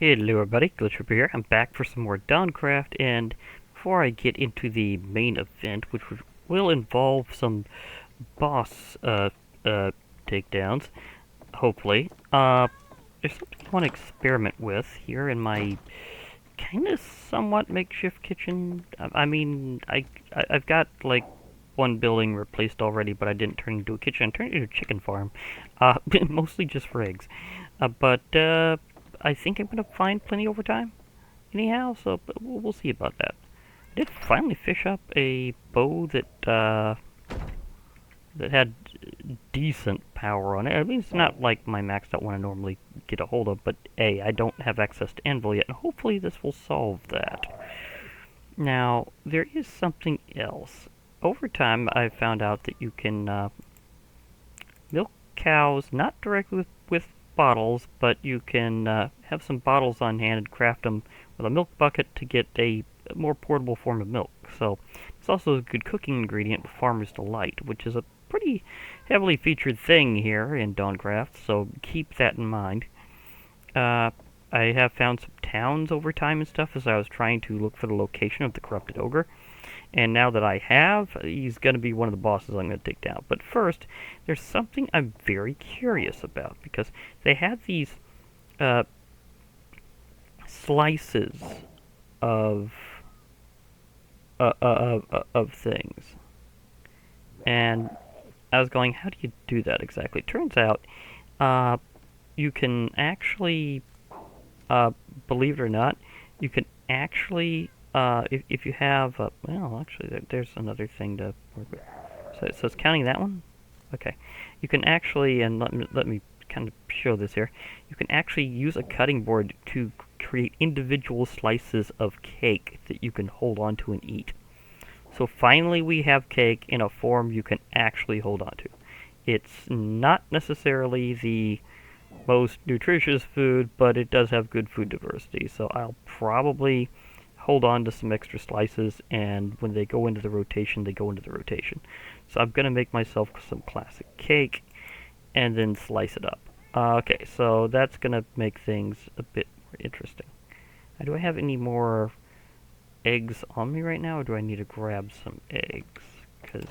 Hello everybody, Glitch here. I'm back for some more Dawncraft, and before I get into the main event, which will involve some boss takedowns, hopefully, there's something I want to experiment with here in my kind of somewhat makeshift kitchen. I've got like one building replaced already, but I didn't turn it into a kitchen. I turned it into a chicken farm, mostly just for eggs. But I think I'm gonna find plenty over time. Anyhow, so we'll see about that. I did finally fish up a bow that had decent power on it. I mean, it's not like my maxed out one I normally get a hold of, but A, I don't have access to anvil yet, and hopefully this will solve that. Now, there is something else. Over time, I've found out that you can milk cows, not directly with bottles, but you can have some bottles on hand and craft them with a milk bucket to get a more portable form of milk. So it's also a good cooking ingredient with Farmer's Delight, which is a pretty heavily featured thing here in Dawncraft, so keep that in mind. I have found some towns over time and stuff as I was trying to look for the location of the Corrupted Ogre. And now that I have, he's going to be one of the bosses I'm going to take down. But first, there's something I'm very curious about, because they have these slices of things. And I was going, how do you do that exactly? Turns out, you can actually, believe it or not, you can actually, if you have, well, actually, there's another thing to work with. So it's counting that one? Okay. You can actually, and let me kind of show this here, you can actually use a cutting board to create individual slices of cake that you can hold on to and eat. So finally we have cake in a form you can actually hold on to. It's not necessarily the most nutritious food, but it does have good food diversity, so I'll probably hold on to some extra slices, and when they go into the rotation, they go into the rotation. So I'm going to make myself some classic cake, and then slice it up. Okay, so that's going to make things a bit more interesting. Now, do I have any more eggs on me right now, or do I need to grab some eggs? Because,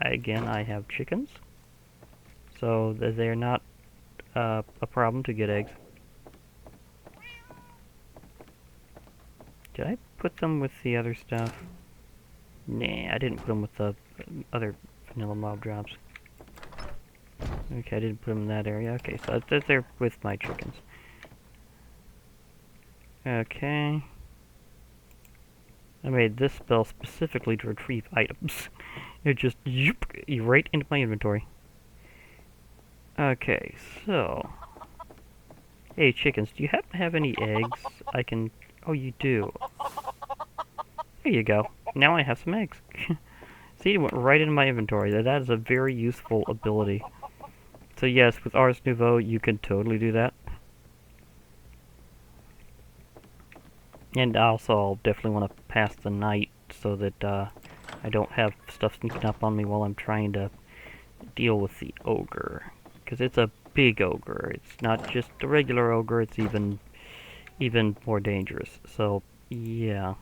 again, I have chickens, so they're not a problem to get eggs. Did I put them with the other stuff? Nah, I didn't put them with the other vanilla mob drops. Okay, I didn't put them in that area. Okay, so they're with my chickens. Okay. I made this spell specifically to retrieve items. It just yoop, right into my inventory. Okay, so... Hey, chickens, do you happen to have any eggs I can... Oh, you do. There you go. Now I have some eggs. See, it went right into my inventory. That is a very useful ability. So yes, with Ars Nouveau, you can totally do that. And also, I'll definitely want to pass the night so that I don't have stuff sneaking up on me while I'm trying to deal with the ogre. Because it's a big ogre. It's not just a regular ogre, it's even more dangerous. So, yeah.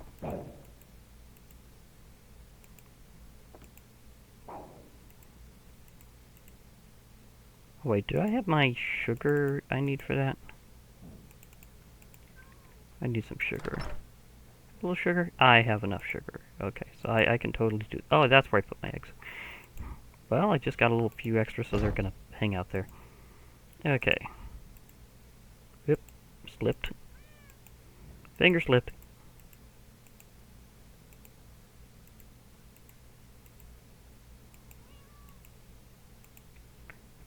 Wait, do I have my sugar I need for that? I need some sugar. A little sugar? I have enough sugar. Okay, so I can totally do... Oh, that's where I put my eggs. Well, I just got a little few extra, so they're gonna hang out there. Okay. Yep, slipped. Finger slipped.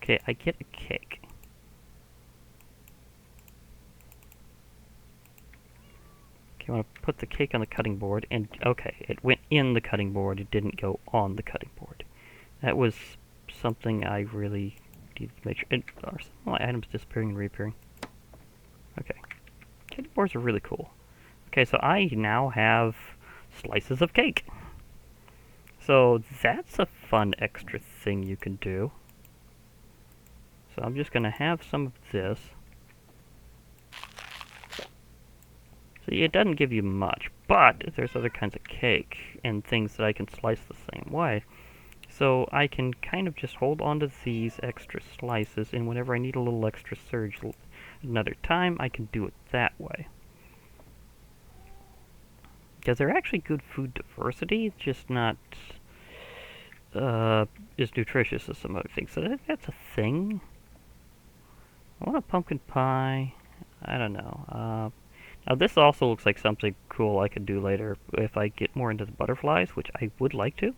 Okay, I get a cake. Okay, I want to put the cake on the cutting board, and okay, it went in the cutting board, it didn't go on the cutting board. That was something I really needed to make sure. Are some of my items disappearing and reappearing? Okay. Cutting boards are really cool. Okay, so I now have slices of cake. So that's a fun extra thing you can do. So I'm just going to have some of this. See, it doesn't give you much, but there's other kinds of cake and things that I can slice the same way. So I can kind of just hold on to these extra slices, and whenever I need a little extra surge another time, I can do it that way. Because they're actually good food diversity, it's just not as nutritious as some other things. So that's a thing. I want a pumpkin pie. I don't know. Now this also looks like something cool I could do later if I get more into the butterflies, which I would like to.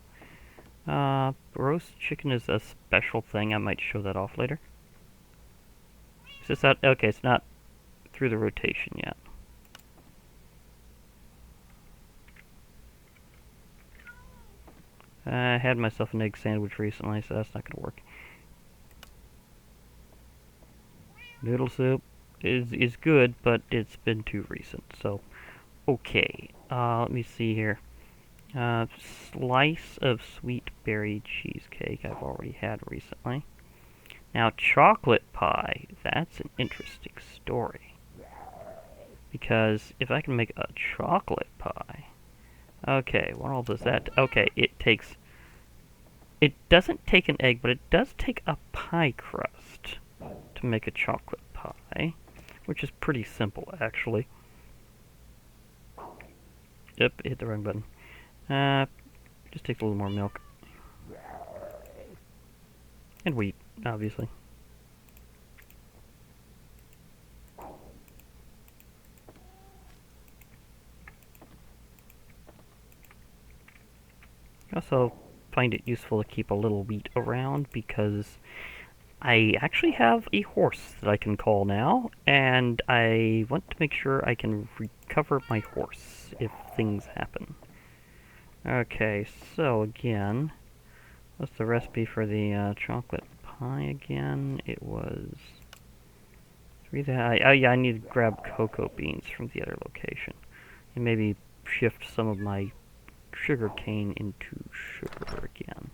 Roast chicken is a special thing. I might show that off later. Is this out? Okay, it's not through the rotation yet. I had myself an egg sandwich recently, so that's not going to work. Noodle soup is good, but it's been too recent, so okay. Let me see here. Slice of sweet berry cheesecake I've already had recently. Now, chocolate pie, that's an interesting story. Because if I can make a chocolate pie... Okay, what all does that... Okay, it takes... It doesn't take an egg, but it does take a pie crust to make a chocolate pie, which is pretty simple, actually. Yep, hit the wrong button. Just takes a little more milk. And wheat, obviously. I also find it useful to keep a little wheat around because I actually have a horse that I can call now, and I want to make sure I can recover my horse if things happen. Okay, so again, what's the recipe for the chocolate pie again? It was... Oh yeah, I need to grab cocoa beans from the other location. And maybe shift some of my sugar cane into sugar again.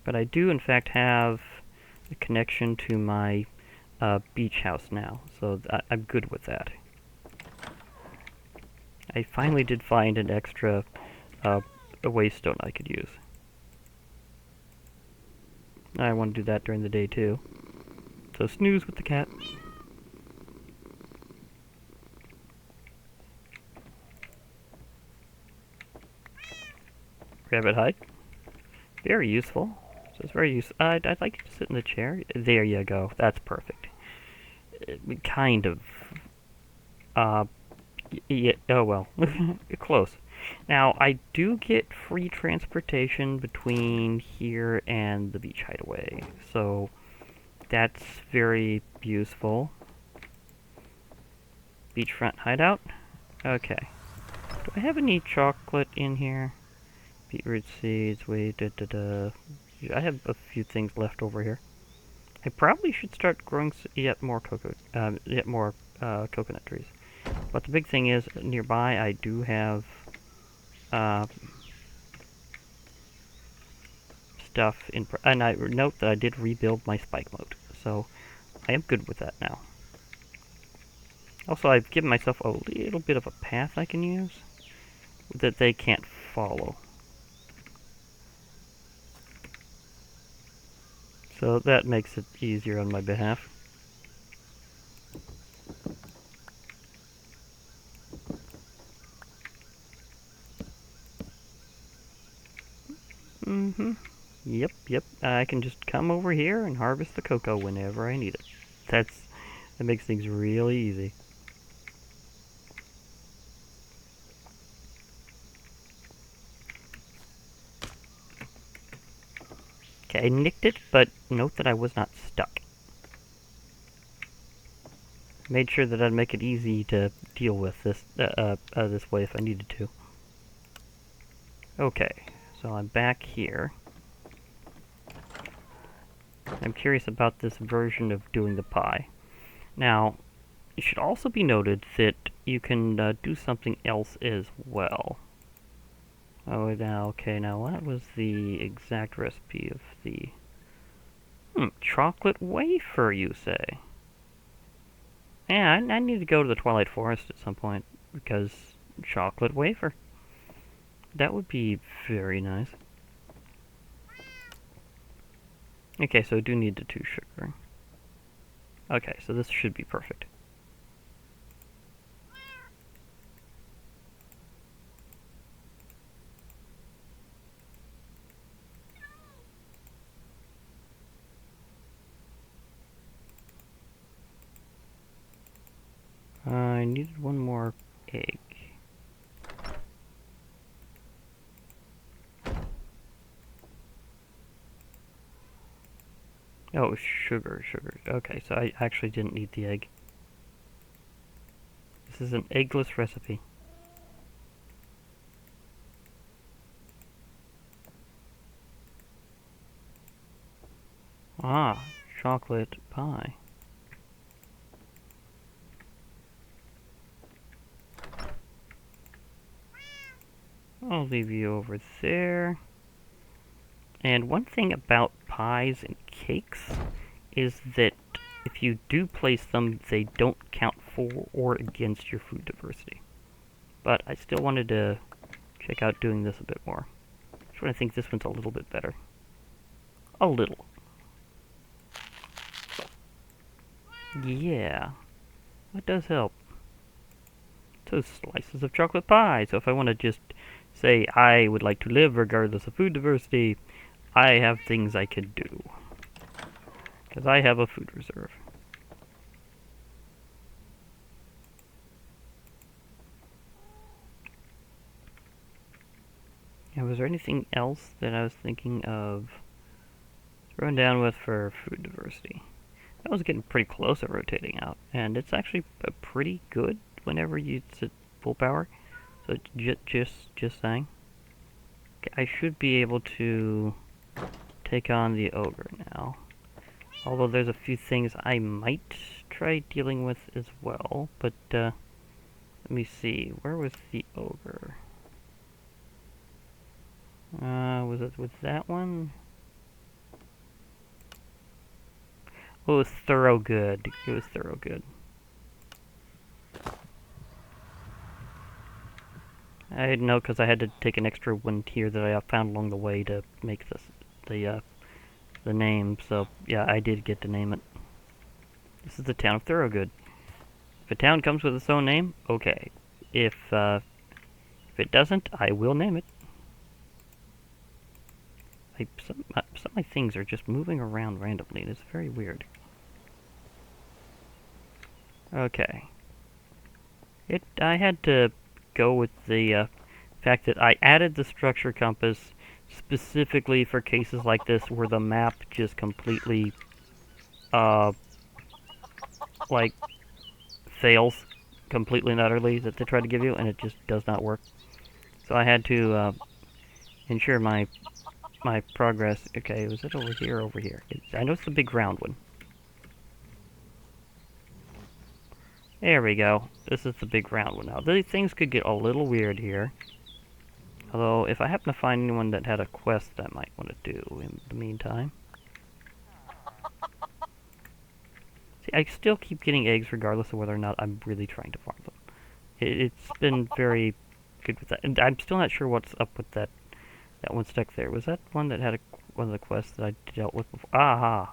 But I do, in fact, have a connection to my beach house now, so I'm good with that. I finally did find an extra a waystone I could use. I want to do that during the day, too. So snooze with the cat. Rabbit hide. Very useful. So it's very useful. I'd like you to sit in the chair. There you go. That's perfect. Kind of. Yeah, oh well. Close. Now, I do get free transportation between here and the beach hideaway. So, that's very useful. Beachfront Hideout? Okay. Do I have any chocolate in here? Beetroot seeds, wait, I have a few things left over here. I probably should start growing yet more coconut trees. But the big thing is, nearby I do have stuff in, and I note that I did rebuild my spike moat, so I am good with that now. Also, I've given myself a little bit of a path I can use that they can't follow. So that makes it easier on my behalf. Yep. I can just come over here and harvest the cocoa whenever I need it. That makes things really easy. Okay, I nicked it, but note that I was not stuck. Made sure that I'd make it easy to deal with this this way if I needed to. Okay, so I'm back here. I'm curious about this version of doing the pie. Now, it should also be noted that you can do something else as well. Oh, now, okay, now what was the exact recipe of the... Chocolate wafer, you say? Yeah, I need to go to the Twilight Forest at some point, because chocolate wafer. That would be very nice. Okay, so I do need the 2 sugar. Okay, so this should be perfect. I needed 1 more egg. Oh, sugar. Okay, so I actually didn't need the egg. This is an eggless recipe. Ah, chocolate pie. I'll leave you over there. And one thing about pies and cakes is that if you do place them, they don't count for or against your food diversity. But I still wanted to check out doing this a bit more. That's why I think this one's a little bit better. A little. Yeah, that does help. So slices of chocolate pie. So if I want to just say I would like to live regardless of food diversity, I have things I could do. Because I have a food reserve. And was there anything else that I was thinking of throwing down with for food diversity? I was getting pretty close at rotating out, and it's actually pretty good whenever it's at full power. So just saying. I should be able to take on the ogre now. Although there's a few things I might try dealing with as well, but let me see. Where was the ogre? Was it with that one? Oh, it was thorough good. It was thorough good. I didn't know because I had to take an extra one here that I found along the way to make this the name. So yeah, I did get to name it. This is the town of Thoroughgood. If a town comes with its own name, okay. If it doesn't, I will name it. Some of my things are just moving around randomly, and it's very weird. Okay. I had to go with the fact that I added the structure compass specifically for cases like this where the map just completely, like, fails completely and utterly that they try to give you, and it just does not work. So I had to ensure my progress. Okay, was it over here or over here? I know it's the big round one. There we go. This is the big round one now. These things could get a little weird here. Although, if I happen to find anyone that had a quest that I might want to do in the meantime. See, I still keep getting eggs regardless of whether or not I'm really trying to farm them. It's been very good with that. And I'm still not sure what's up with that one stuck there. Was that one that had one of the quests that I dealt with before? Aha!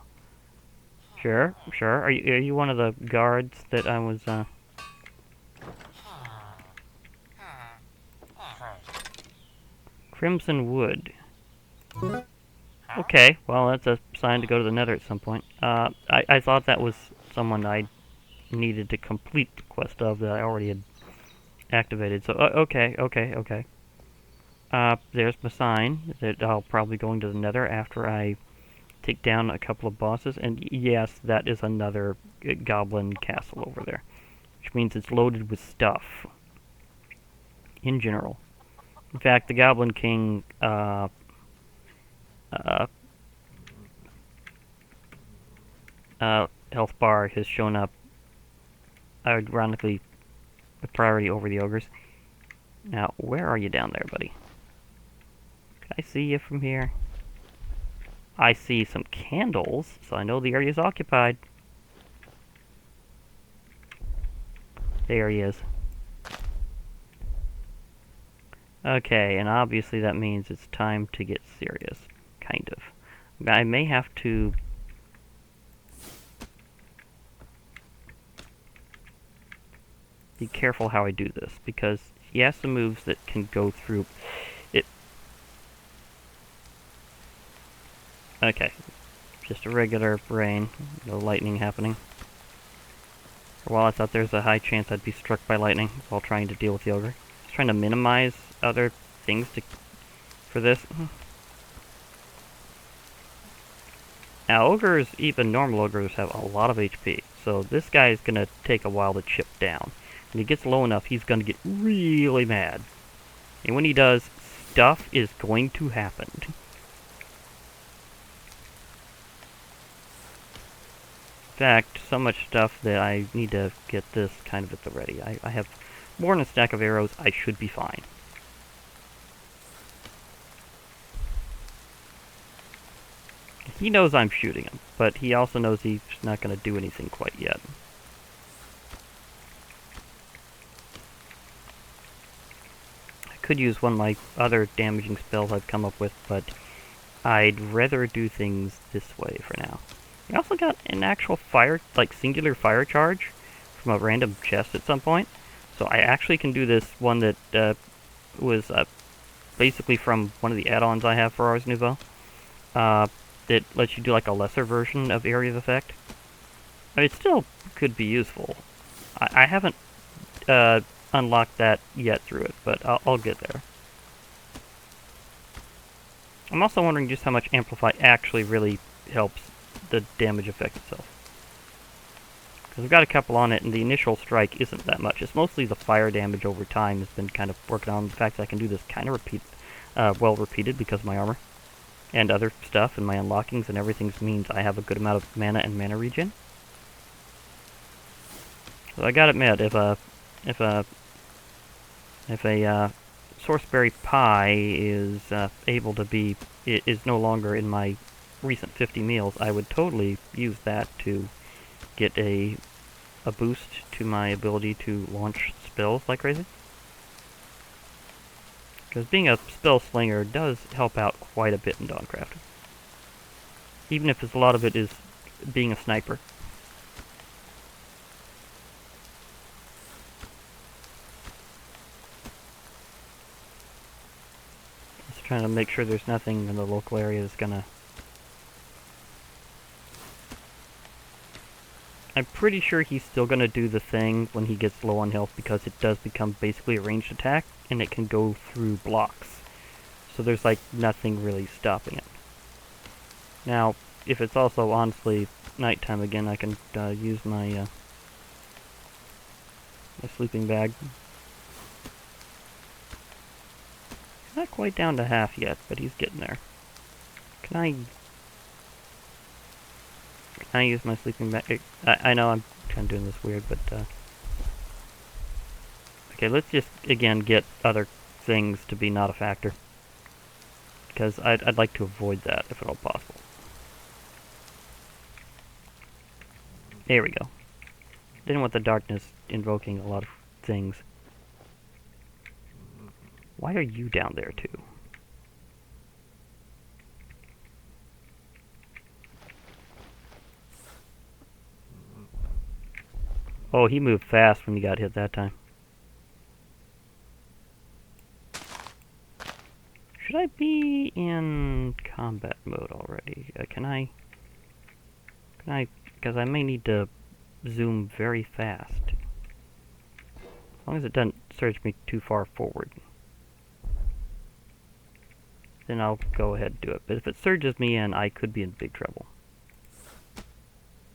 Sure. Are you one of the guards that I was, Crimson Wood. Okay, well that's a sign to go to the Nether at some point. I thought that was someone I needed to complete the quest of that I already had activated. So, okay. There's my sign that I'll probably go into the Nether after I take down a couple of bosses. And yes, that is another goblin castle over there. Which means it's loaded with stuff. In general. In fact, the Goblin King, health bar has shown up, ironically, a priority over the ogres. Now, where are you down there, buddy? Can I see you from here? I see some candles, so I know the area's occupied. There he is. Okay, and obviously that means it's time to get serious. Kind of. I may have to... be careful how I do this, because he has some moves that can go through it. Okay, just a regular rain, no lightning happening. For a while I thought there's a high chance I'd be struck by lightning while trying to deal with the ogre. I was trying to minimize other things for this. Now ogres, even normal ogres, have a lot of HP, so this guy is going to take a while to chip down. When he gets low enough, he's going to get really mad. And when he does, stuff is going to happen. In fact, so much stuff that I need to get this kind of at the ready. I have more than a stack of arrows. I should be fine. He knows I'm shooting him, but he also knows he's not going to do anything quite yet. Could use one of my other damaging spells I've come up with, but I'd rather do things this way for now. I also got an actual fire, like singular fire charge from a random chest at some point. So I actually can do this one that was basically from one of the add-ons I have for Ars Nouveau. That lets you do like a lesser version of Area of Effect. I mean, it still could be useful. I haven't unlocked that yet through it, but I'll get there. I'm also wondering just how much Amplify actually really helps the damage effect itself. Because I've got a couple on it, and the initial strike isn't that much. It's mostly the fire damage over time has been kind of working on the fact that I can do this kind of well repeated because of my armor. And other stuff, and my unlockings and everything means I have a good amount of mana and mana regen. So I gotta admit, if a Sourceberry Pie is able to be, is no longer in my recent 50 meals, I would totally use that to get a boost to my ability to launch spells like crazy. Because being a spell slinger does help out quite a bit in Dawncraft. Even if a lot of it is being a sniper. Just trying to make sure there's nothing in the local area that's gonna... I'm pretty sure he's still gonna do the thing when he gets low on health because it does become basically a ranged attack and it can go through blocks. So there's like nothing really stopping it. Now, if it's also honestly nighttime again, I can use my my sleeping bag. He's not quite down to half yet, but he's getting there. Can I use my sleeping bag? I know I'm kind of doing this weird, but okay, let's just again get other things to be not a factor. Because I'd like to avoid that if at all possible. There we go. Didn't want the darkness invoking a lot of things. Why are you down there too? Oh, he moved fast when he got hit that time. Should I be in combat mode already? Can I, because I may need to zoom very fast. As long as it doesn't surge me too far forward. Then I'll go ahead and do it. But if it surges me in, I could be in big trouble.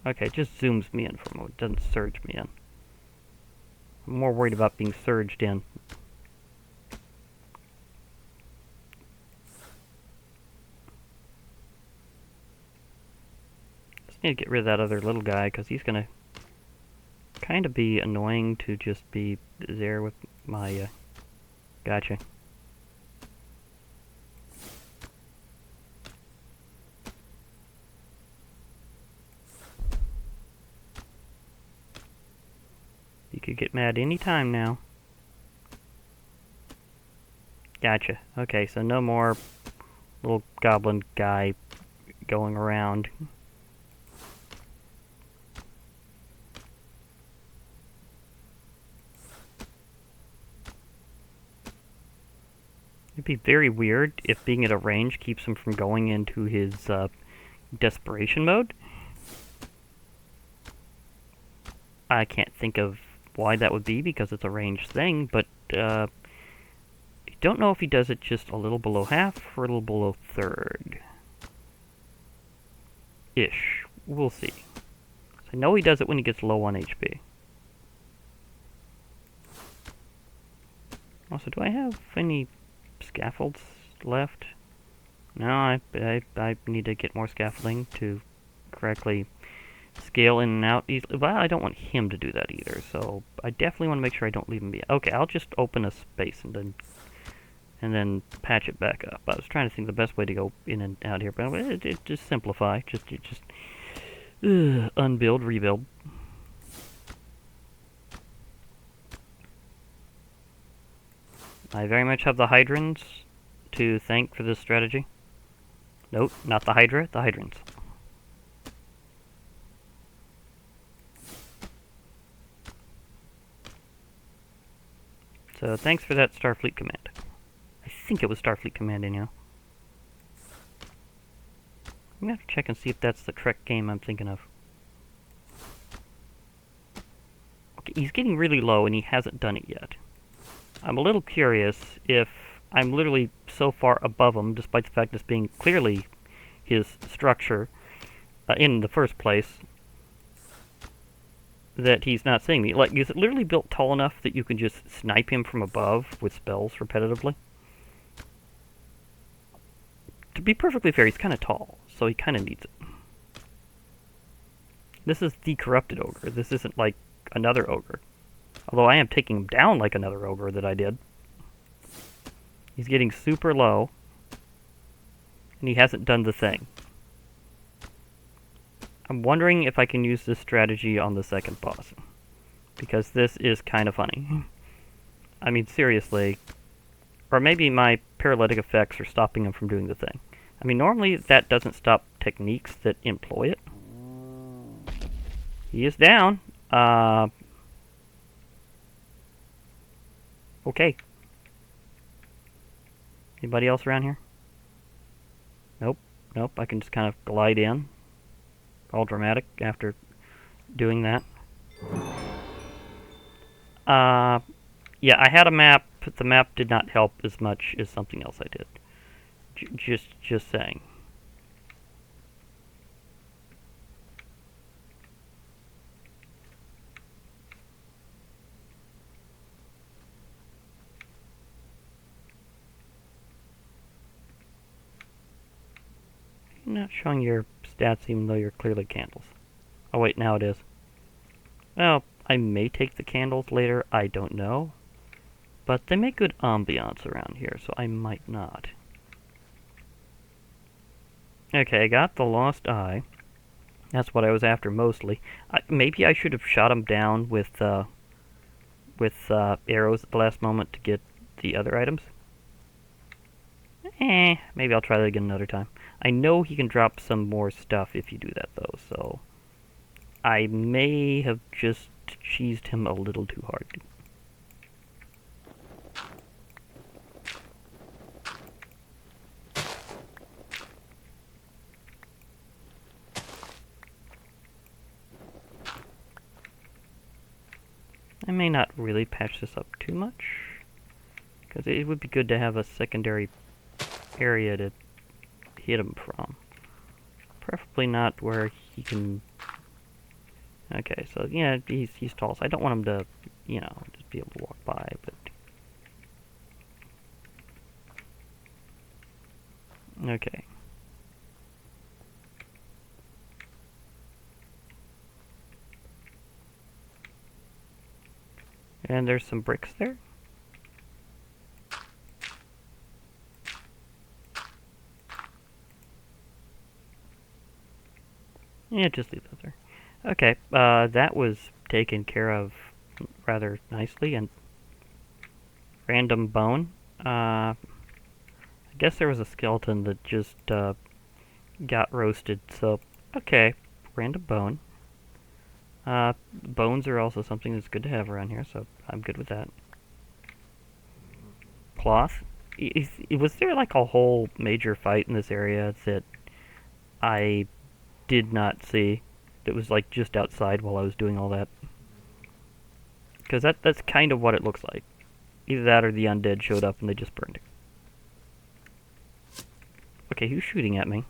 Okay, it just zooms me in for a moment. It doesn't surge me in. I'm more worried about being surged in. Need to get rid of that other little guy, because he's going to kind of be annoying to just be there with my... Gotcha. could get mad any time now. Gotcha. Okay, so no more little goblin guy going around. It'd be very weird if being at a range keeps him from going into his desperation mode. I can't think of why that would be because it's a ranged thing, but I don't know if he does it just a little below half or a little below third. Ish. We'll see. I know he does it when he gets low on HP. Also, do I have any scaffolds left? No, I need to get more scaffolding to correctly scale in and out easily. Well, I don't want him to do that either, so I definitely want to make sure I don't leave him be. Okay, I'll just open a space and then patch it back up. I was trying to think the best way to go in and out here, but it just simplify. Just unbuild, rebuild. I very much have the hydrants to thank for this strategy. Nope, not the Hydra, the hydrants. So thanks for that Starfleet command. I think it was Starfleet command, anyhow. I'm gonna have to check and see if that's the Trek game I'm thinking of. Okay, he's getting really low and he hasn't done it yet. I'm a little curious if I'm literally so far above him, despite the fact this being clearly his structure in the first place, that he's not seeing me. Like, is it literally built tall enough that you can just snipe him from above with spells repetitively? To be perfectly fair, he's kind of tall, so he kind of needs it. This is the Corrupted Ogre. This isn't like another ogre. Although I am taking him down like another ogre that I did. He's getting super low, and he hasn't done the thing. I'm wondering if I can use this strategy on the second boss, because this is kind of funny. I mean, seriously. Or maybe my paralytic effects are stopping him from doing the thing. I mean, normally that doesn't stop techniques that employ it. He is down. Okay. Anybody else around here? Nope. Nope. I can just kind of glide in. All dramatic after doing that. Yeah, I had a map. The map did not help as much as something else I did. Just saying. You're not showing your stats even though you're clearly candles. Oh wait, now it is. Well, I may take the candles later, I don't know. But they make good ambiance around here, so I might not. Okay, I got the lost eye. That's what I was after mostly. Maybe I should have shot him down with arrows at the last moment to get the other items. Maybe I'll try that again another time. I know he can drop some more stuff if you do that, though, so I may have just cheesed him a little too hard. I may not really patch this up too much, because it would be good to have a secondary area to hit him from. Preferably not where he can... Okay, so yeah, he's tall, so I don't want him to, you know, just be able to walk by, but... Okay. And there's some bricks there. Yeah, just leave those there. Okay, that was taken care of rather nicely. And random bone. I guess there was a skeleton that just got roasted, so okay, random bone. Bones are also something that's good to have around here, so I'm good with that. Cloth. Was there like a whole major fight in this area that I did not see? That was like just outside while I was doing all that? Because that's kind of what it looks like. Either that or the undead showed up and they just burned it. Okay, who's shooting at me?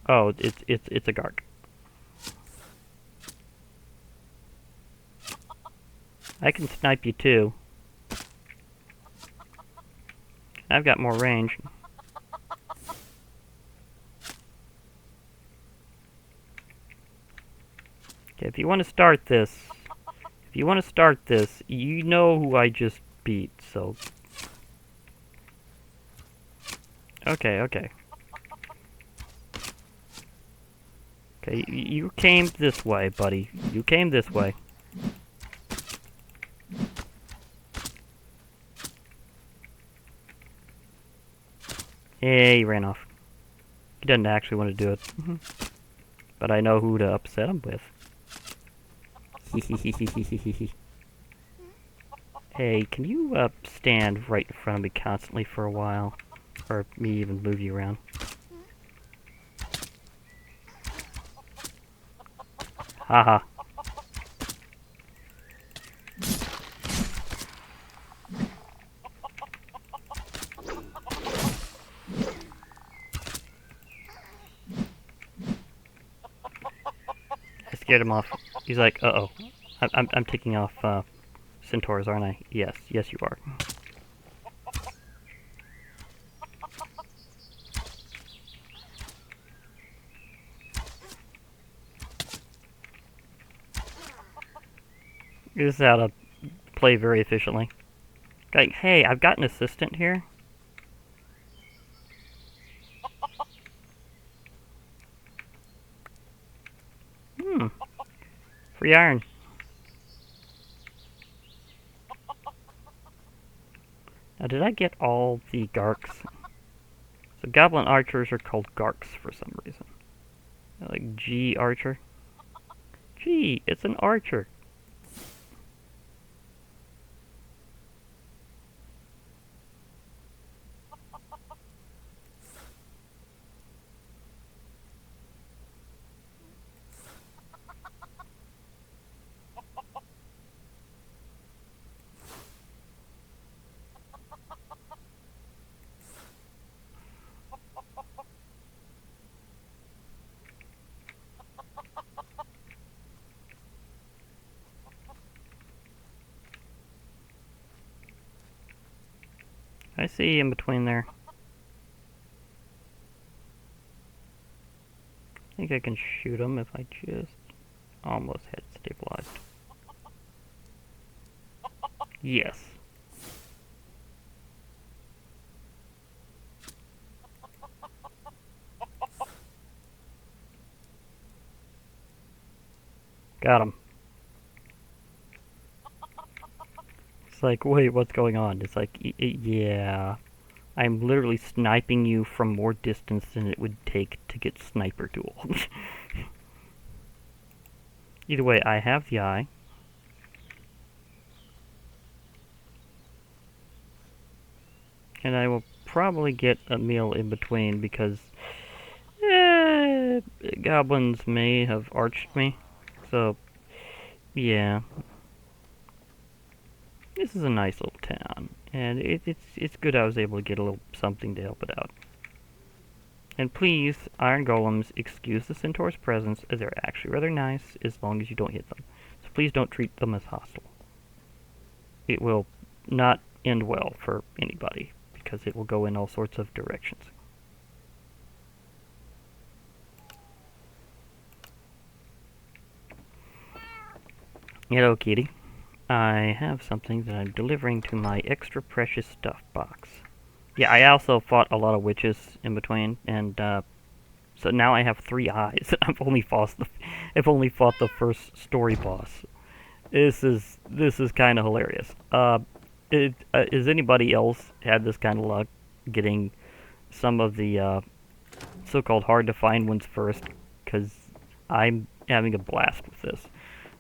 Oh, it's a Gark. I can snipe you too. I've got more range. Okay, if you want to start this, you know who I just beat, so. Okay. Okay, you came this way, buddy. You came this way. Hey, he ran off. He doesn't actually want to do it. But I know who to upset him with. Hey, can you stand right in front of me constantly for a while? Or me even move you around? Haha. I scared him off. He's like, uh-oh. I'm taking off centaurs, aren't I? Yes, you are. This is how to play very efficiently. Like, hey, I've got an assistant here. Free iron. Now, did I get all the Garks? So goblin archers are called Garks for some reason. Like G archer. Gee, it's an archer. I see in between there. I think I can shoot him if I just almost had it stabilized. Yes. Got him. It's like, wait, what's going on? It's like, yeah. I'm literally sniping you from more distance than it would take to get sniper tool. Either way, I have the eye. And I will probably get a meal in between because goblins may have arched me. So, yeah. This is a nice little town, and it's good I was able to get a little something to help it out. And please, iron golems, excuse the centaur's presence, as they're actually rather nice as long as you don't hit them. So please don't treat them as hostile. It will not end well for anybody, because it will go in all sorts of directions. Hello, kitty. I have something that I'm delivering to my extra precious stuff box. Yeah, I also fought a lot of witches in between, and So now I have 3 eyes. I've only fought the first story boss. This is kind of hilarious. Is anybody else had this kind of luck getting some of the so-called hard-to-find ones first? Because I'm having a blast with this.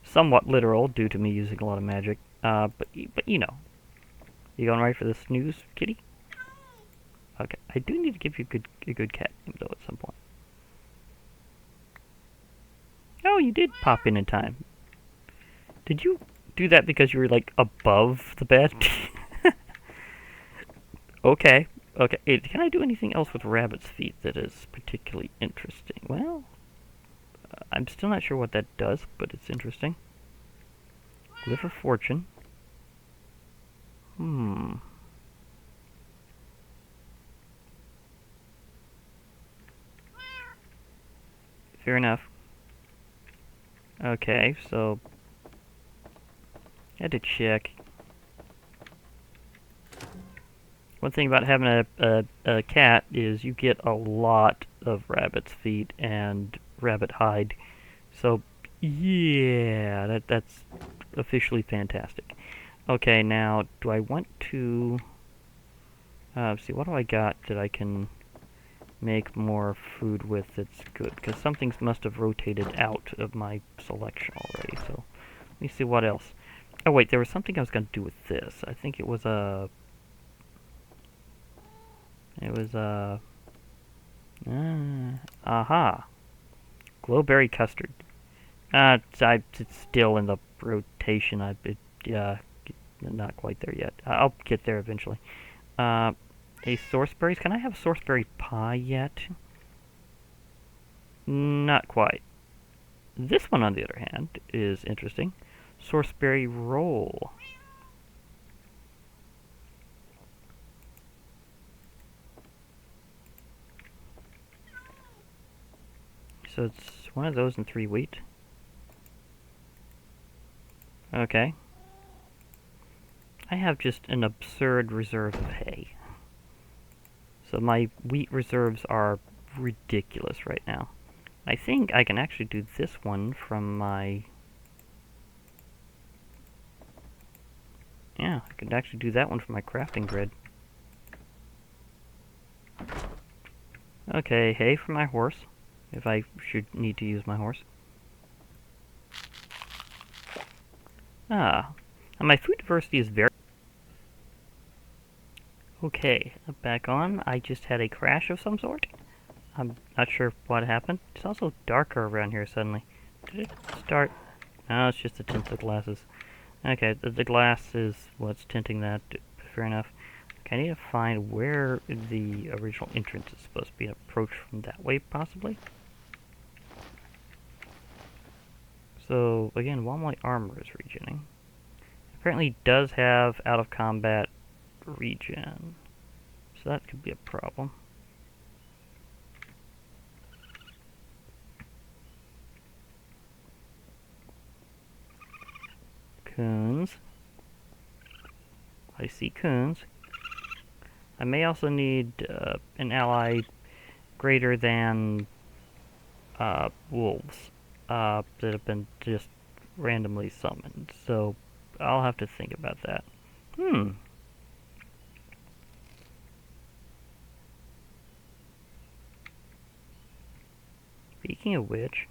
Somewhat literal due to me using a lot of magic. But you know, you going right for the snooze, kitty? Okay, I do need to give you a good cat name though at some point. Oh, you did pop in time. Did you do that because you were like above the bed? Okay. Okay. Hey, can I do anything else with rabbit's feet that is particularly interesting? Well, I'm still not sure what that does, but it's interesting. Liver fortune. Fair enough. Okay, so I had to check. One thing about having a cat is you get a lot of rabbit's feet and rabbit hide. So yeah, that's officially fantastic. Okay, now do I want to see what do I got that I can make more food with that's good? Because some things must have rotated out of my selection already. So let me see what else. Oh wait, there was something I was going to do with this. I think it was a. Aha. Glowberry custard. It's still in the rotation. Not quite there yet. I'll get there eventually. A sourceberries. Can I have sourceberry pie yet? Not quite. This one, on the other hand, is interesting. Sourceberry roll. So it's one of those and 3 wheat. Okay. I have just an absurd reserve of hay. So my wheat reserves are ridiculous right now. I think I can actually do this one from my... Yeah, I could actually do that one from my crafting grid. Okay, hay for my horse, if I should need to use my horse. Ah, and my food diversity is very... Okay, back on. I just had a crash of some sort. I'm not sure what happened. It's also darker around here suddenly. Did it start? No, it's just the tint of the glasses. Okay, the glass is what's tinting that. Fair enough. Okay, I need to find where the original entrance is supposed to be. Approach from that way, possibly. So, again, while my armor is regening, apparently does have out of combat regen. So that could be a problem. Coons. I see coons. I may also need an ally greater than wolves that have been just randomly summoned. So I'll have to think about that. Speaking of which,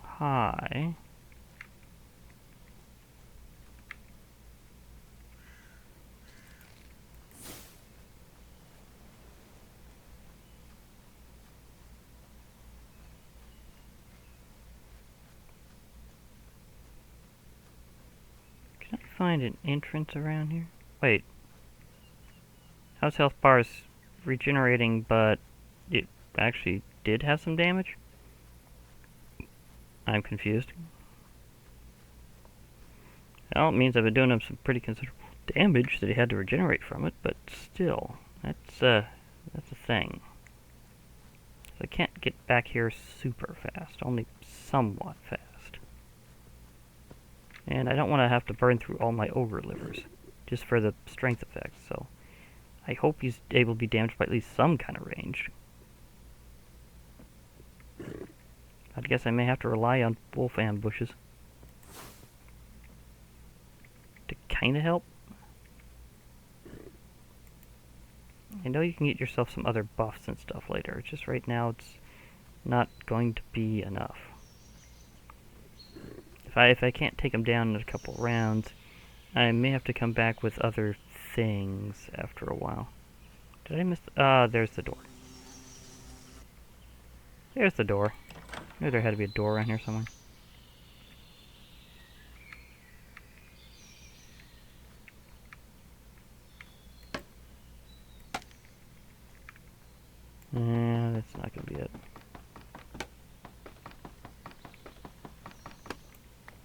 hi. Can I find an entrance around here? Wait. How's health bars regenerating, but it actually did have some damage? I'm confused. Well, it means I've been doing him some pretty considerable damage that he had to regenerate from it, but still, that's a thing. So I can't get back here super fast, only somewhat fast. And I don't want to have to burn through all my ogre livers, just for the strength effects, so I hope he's able to be damaged by at least some kind of range. I guess I may have to rely on wolf ambushes to kind of help. I know you can get yourself some other buffs and stuff later. It's just right now it's not going to be enough. If I can't take him down in a couple rounds, I may have to come back with other things after a while. Did I miss? There's the door. There's the door. I knew there had to be a door around here somewhere. That's not gonna be it.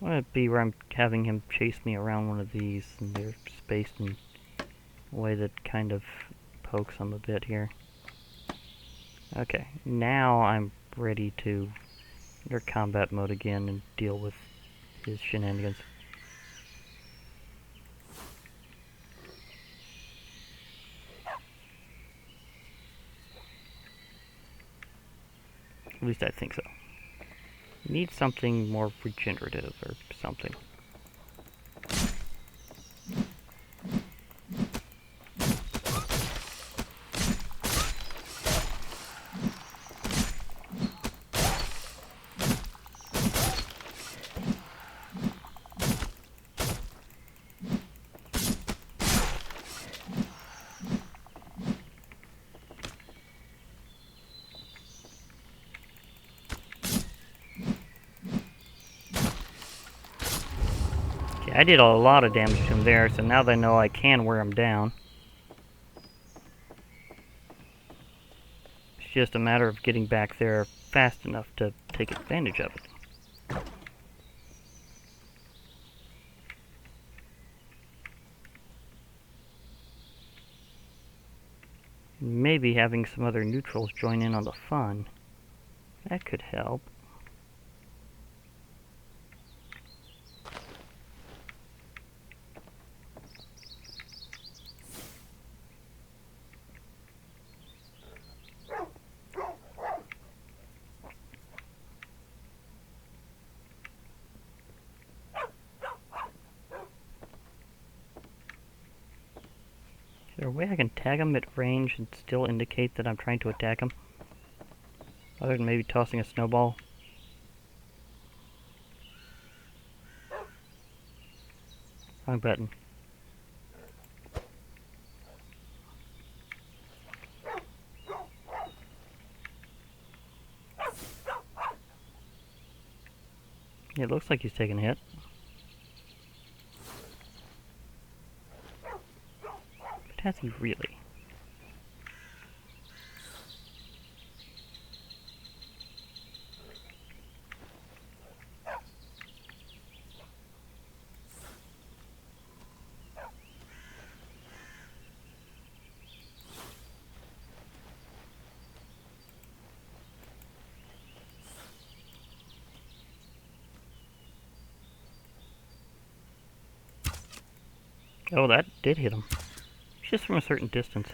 I want to be where I'm having him chase me around one of these, and they're spaced in a way that kind of pokes him a bit here. Okay, now I'm ready to enter combat mode again and deal with his shenanigans. At least I think so. Need something more regenerative or something. I did a lot of damage to him there, so now that I know I can wear him down. It's just a matter of getting back there fast enough to take advantage of it. Maybe having some other neutrals join in on the fun. That could help. Is there a way I can tag him at range and still indicate that I'm trying to attack him? Other than maybe tossing a snowball? Wrong button. It looks like he's taking a hit. But has he really? Oh, that did hit him. Just from a certain distance.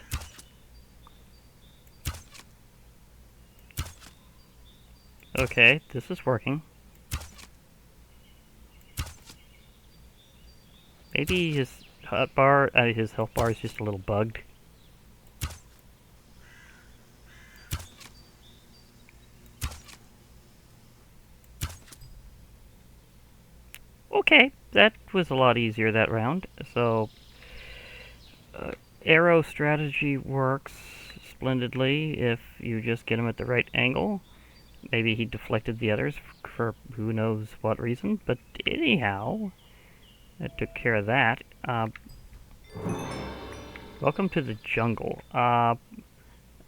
Okay, this is working. Maybe his health bar is just a little bugged. Okay, that was a lot easier that round. So, arrow strategy works splendidly if you just get him at the right angle. Maybe he deflected the others for who knows what reason, but anyhow, that took care of that. Welcome to the jungle.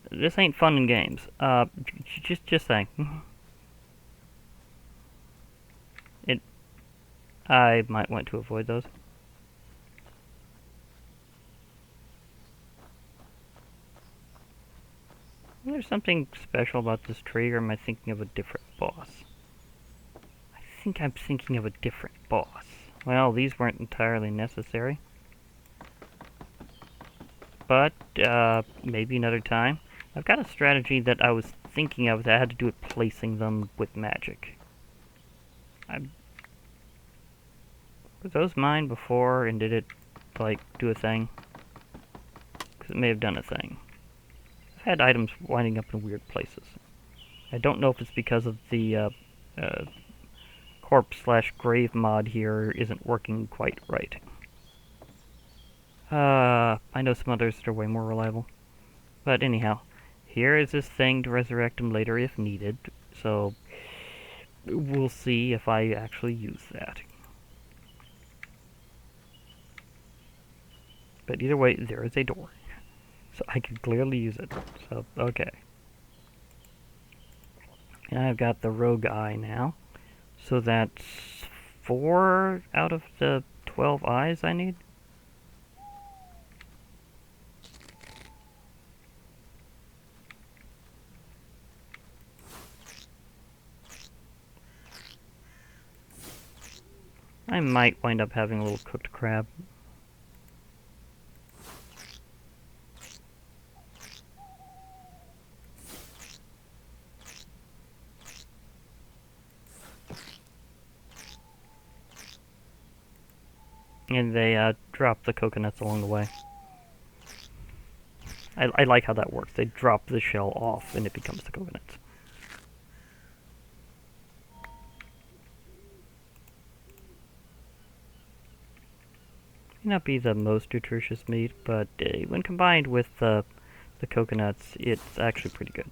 This ain't fun and games. Just saying. I might want to avoid those. There's something special about this tree, or am I thinking of a different boss? I think I'm thinking of a different boss. Well, these weren't entirely necessary. but maybe another time. I've got a strategy that I was thinking of that had to do with placing them with magic. Were those mine before, and did it, like, do a thing? Because it may have done a thing. I've had items winding up in weird places. I don't know if it's because of the corpse/grave mod here isn't working quite right. I know some others that are way more reliable. But anyhow, here is this thing to resurrect him later if needed, so we'll see if I actually use that. But either way, there is a door. So I can clearly use it. So, okay. And I've got the rogue eye now. So that's 4 out of the 12 eyes I need. I might wind up having a little cooked crab. And they drop the coconuts along the way. I like how that works. They drop the shell off and it becomes the coconuts. May not be the most nutritious meat, but when combined with the coconuts, it's actually pretty good.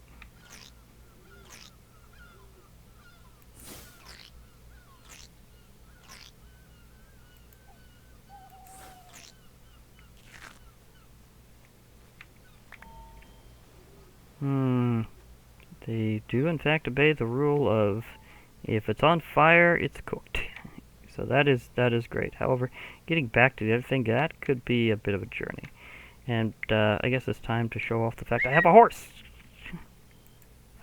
They do in fact obey the rule of if it's on fire, it's cooked. So that is great. However, getting back to the other thing, that could be a bit of a journey. And I guess it's time to show off the fact I have a horse!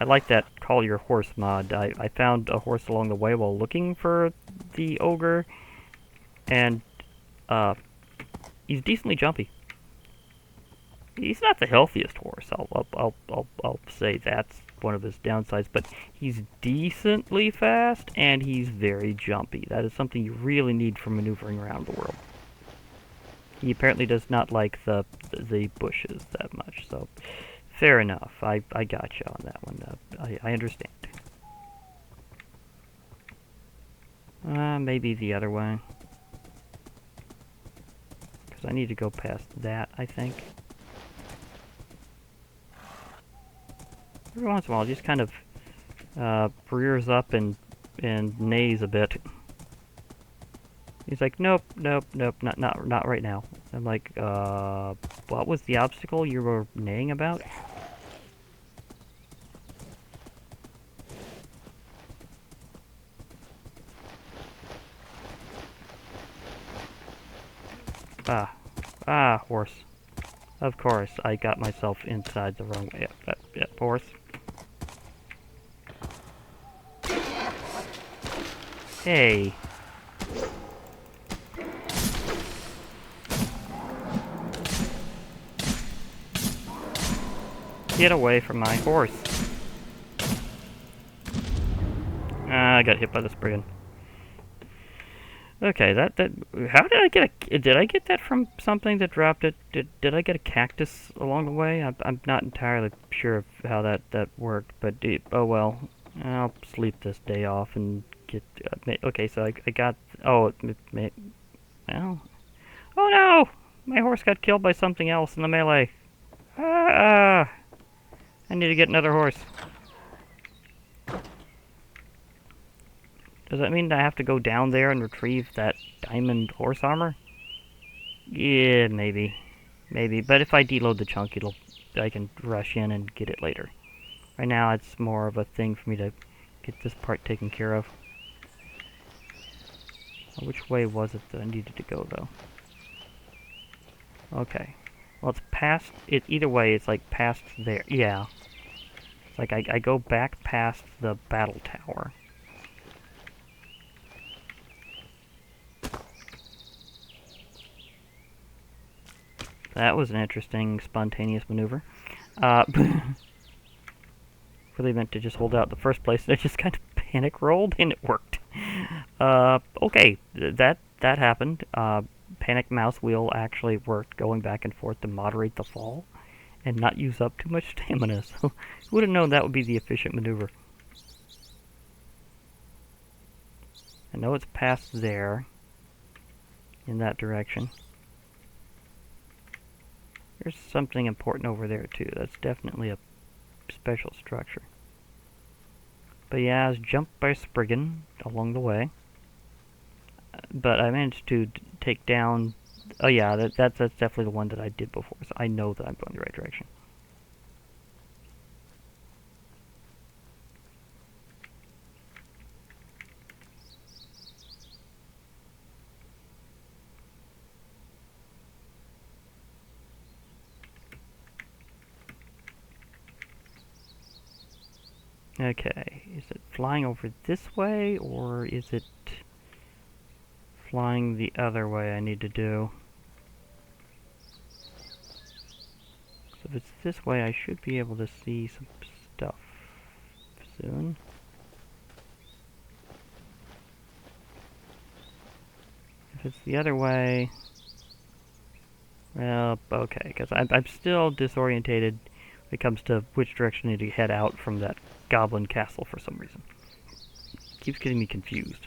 I like that call your horse mod. I found a horse along the way while looking for the ogre, and he's decently jumpy. He's not the healthiest horse. I'll say that's one of his downsides, but he's decently fast and he's very jumpy. That is something you really need for maneuvering around the world. He apparently does not like the bushes that much, so fair enough. I got you on that one. I understand. Maybe the other way, because I need to go past that, I think. Every once in a while, just kind of rears up and neighs a bit. He's like, nope, not right now. I'm like, what was the obstacle you were neighing about? Horse. Of course, I got myself inside the wrong way. Yep, horse. Hey. Get away from my horse. I got hit by this brigand. Okay, how did I get did I get that from something that dropped it? Did I get a cactus along the way? I'm not entirely sure of how that worked, but oh well. I'll sleep this day off and get, okay, so I got, well, oh no! My horse got killed by something else in the melee. I need to get another horse. Does that mean I have to go down there and retrieve that diamond horse armor? Yeah, maybe. Maybe, but if I deload the chunk, I can rush in and get it later. Right now, it's more of a thing for me to get this part taken care of. Which way was it that I needed to go, though? Okay. Well, it's past it. Either way, it's like past there. Yeah. It's like I go back past the battle tower. That was an interesting, spontaneous maneuver. Really meant to just hold out in the first place, and I just kind of panic rolled, and it worked. Okay, that happened. Panic mouse wheel actually worked, going back and forth to moderate the fall and not use up too much stamina. So, who would have known that would be the efficient maneuver? I know it's past there, in that direction. There's something important over there too. That's definitely a special structure. But yeah, I was jumped by a Spriggan along the way. But I managed to take down... Oh yeah, that's definitely the one that I did before, so I know that I'm going the right direction. Okay, is it flying over this way, or is it flying the other way I need to do? So if it's this way, I should be able to see some stuff soon. If it's the other way... Well, okay, because I'm still disorientated when it comes to which direction I need to head out from that goblin castle for some reason. Keeps getting me confused.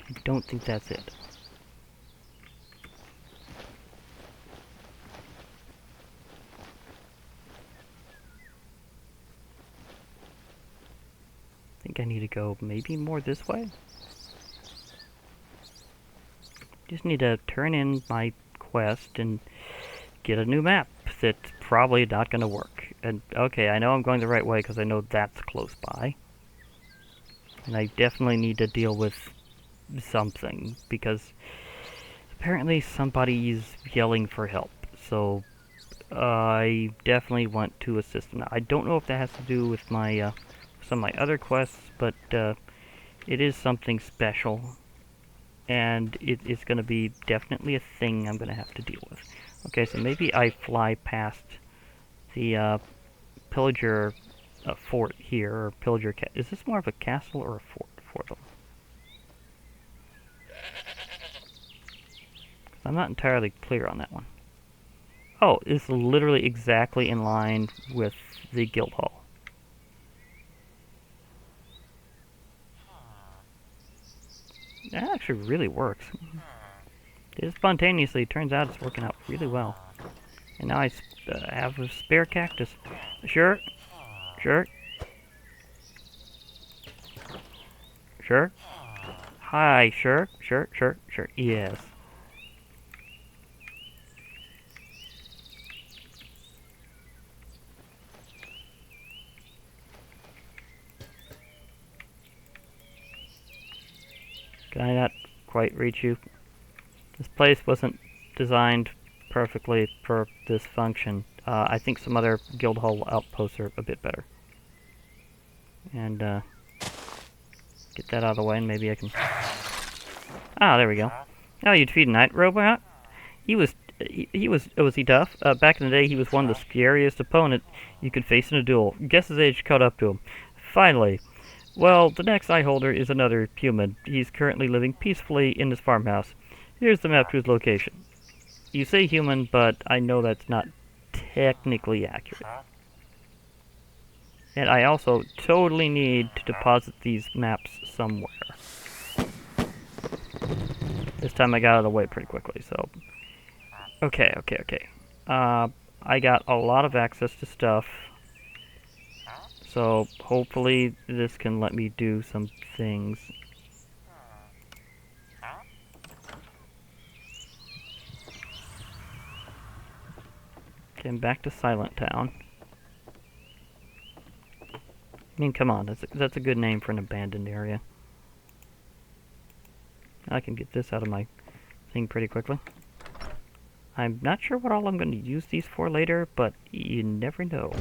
I don't think that's it. I think I need to go maybe more this way. Just need to turn in my quest and get a new map that's probably not going to work. And okay, I know I'm going the right way because I know that's close by. And I definitely need to deal with something because apparently somebody's yelling for help. So I definitely want to assist them. Now, I don't know if that has to do with my some of my other quests, but it is something special. And it's going to be definitely a thing I'm going to have to deal with. Okay, so maybe I fly past the pillager fort here, or pillager... Is this more of a castle or a fort? I'm not entirely clear on that one. Oh, it's literally exactly in line with the guild hall. That actually really works. It spontaneously turns out it's working out really well. And now I have a spare cactus. Sure. Sure. Sure. Hi, sure. Sure, sure, sure. Yes. Can I not quite reach you? This place wasn't designed perfectly for this function. I think some other guild hall outposts are a bit better. And get that out of the way, and maybe I can... Ah, there we go. Oh, you defeated Night Robot? Was he tough? Back in the day, he was one of the scariest opponents you could face in a duel. Guess his age caught up to him. Finally. Well, the next eye holder is another human. He's currently living peacefully in his farmhouse. Here's the map to his location. You say human, but I know that's not technically accurate. And I also totally need to deposit these maps somewhere. This time I got out of the way pretty quickly, so... Okay. I got a lot of access to stuff. So, hopefully this can let me do some things. Okay, I'm back to Silent Town. I mean, come on, that's a good name for an abandoned area. I can get this out of my thing pretty quickly. I'm not sure what all I'm going to use these for later, but you never know.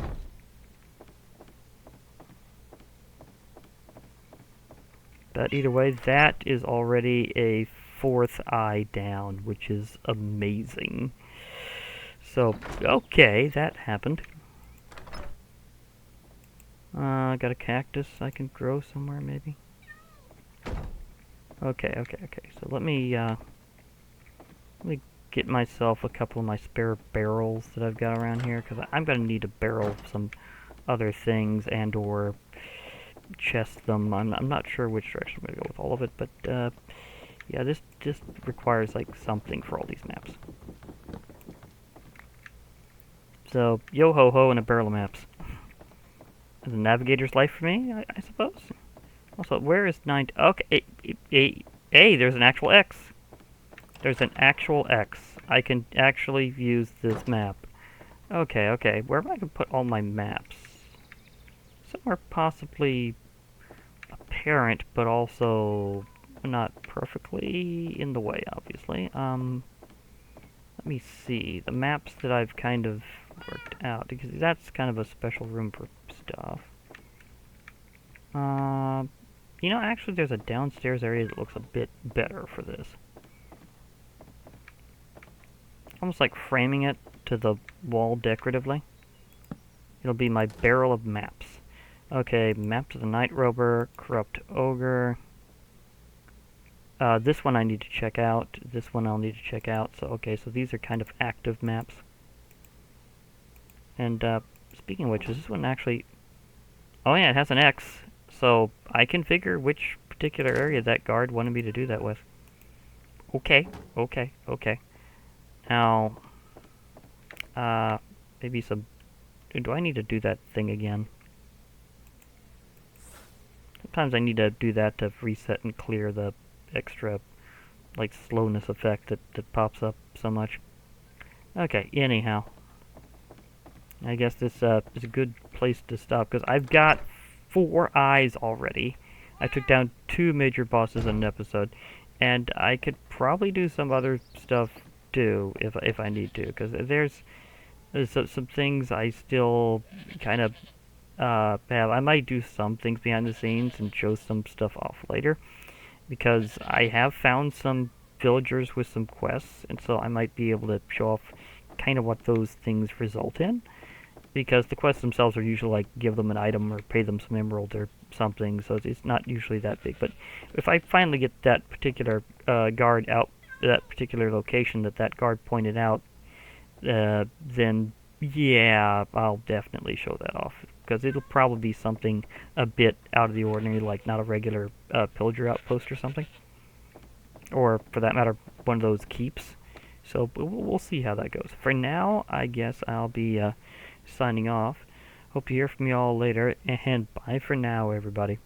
But either way, that is already a 4th eye down, which is amazing. So, okay, that happened. Got a cactus I can grow somewhere, maybe? Okay. So let me get myself a couple of my spare barrels that I've got around here, because I'm going to need to barrel some other things and or chest them. I'm not sure which direction I'm going to go with all of it, but yeah, this just requires like something for all these maps. So, yo-ho-ho and a barrel of maps. The navigator's life for me, I suppose? Also, where is 9... Okay, hey, there's an actual X. There's an actual X. I can actually use this map. Okay. Where am I going to put all my maps? Somewhere possibly apparent, but also not perfectly in the way, obviously. Let me see. The maps that I've kind of worked out, because that's kind of a special room for stuff. You know, actually there's a downstairs area that looks a bit better for this. Almost like framing it to the wall decoratively. It'll be my barrel of maps. Okay, map to the Night Rover, Corrupted Ogre. This one I need to check out. This one I'll need to check out. So, okay, so these are kind of active maps. And, speaking of which, is this one actually... Oh yeah, it has an X. So, I can figure which particular area that guard wanted me to do that with. Okay. Now, maybe some... Do I need to do that thing again? Sometimes I need to do that to reset and clear the extra, like, slowness effect that pops up so much. Okay, anyhow. I guess this is a good place to stop, because I've got 4 eyes already. I took down 2 major bosses in an episode, and I could probably do some other stuff too if I need to, because there's some things I still kind of have. I might do some things behind the scenes and show some stuff off later, because I have found some villagers with some quests, and so I might be able to show off kind of what those things result in. Because the quests themselves are usually like give them an item or pay them some emerald or something, so it's not usually that big. But if I finally get that particular guard out, that particular location that guard pointed out, then yeah, I'll definitely show that off. Because it'll probably be something a bit out of the ordinary, like not a regular pillager outpost or something. Or, for that matter, one of those keeps. So we'll see how that goes. For now, I guess I'll be... signing off. Hope to hear from you all later, and bye for now, everybody.